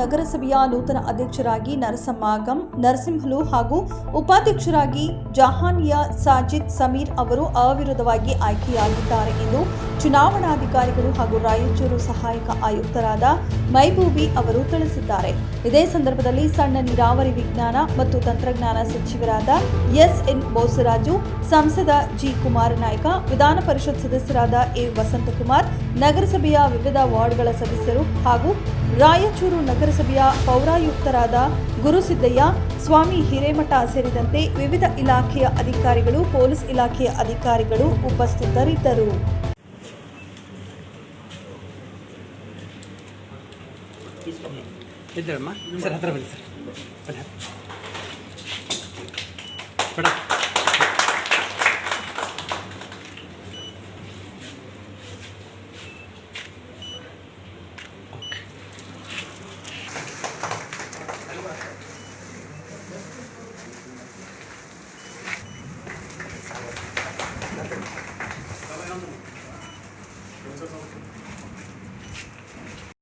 ನಗರಸಭೆಯ ನೂತನ ಅಧ್ಯಕ್ಷರಾಗಿ ನರಸಿಂಹಲು ಹಾಗೂ ಉಪಾಧ್ಯಕ್ಷರಾಗಿ ಜಹಾನಿಯಾ ಸಾಜಿದ್ ಸಮೀರ್ ಅವರು ಅವಿರೋಧವಾಗಿ ಆಯ್ಕೆಯಾಗಿದ್ದಾರೆ ಎಂದು ಚುನಾವಣಾಧಿಕಾರಿಗಳು ಹಾಗೂ ರಾಯಚೂರು ಸಹಾಯಕ ಆಯುಕ್ತರಾದ ಮೈಬೂಬಿ ಅವರು ತಿಳಿಸಿದ್ದಾರೆ. ಇದೇ ಸಂದರ್ಭದಲ್ಲಿ ಸಣ್ಣ ನೀರಾವರಿ ವಿಜ್ಞಾನ ಮತ್ತು ತಂತ್ರಜ್ಞಾನ ಸಚಿವರಾದ ಎಸ್.ಎನ್. ಬೋಸರಾಜು, ಸಂಸದ ಜಿ. ಕುಮಾರ ನಾಯ್ಕ, ವಿಧಾನ ಪರಿಷತ್ ಸದಸ್ಯರಾದ ಎ. ವಸಂತಕುಮಾರ್, ನಗರಸಭೆಯ ವಿವಿಧ ವಾರ್ಡ್ಗಳ ಸದಸ್ಯರು ಹಾಗೂ ರಾಯಚೂರು ನಗರಸಭೆಯ ಪೌರಾಯುಕ್ತರಾದ ಗುರುಸಿದ್ದಯ್ಯ, ಸ್ವಾಮಿ ಹಿರೇಮಠ ಸೇರಿದಂತೆ ವಿವಿಧ ಇಲಾಖೆಯ ಅಧಿಕಾರಿಗಳು, ಪೊಲೀಸ್ ಇಲಾಖೆಯ ಅಧಿಕಾರಿಗಳು ಉಪಸ್ಥಿತರಿದ್ದರು. ಇದ್ದರಮ್ಮ ಸರ್, ಹತ್ರ ಬನ್ನಿ ಸರ್.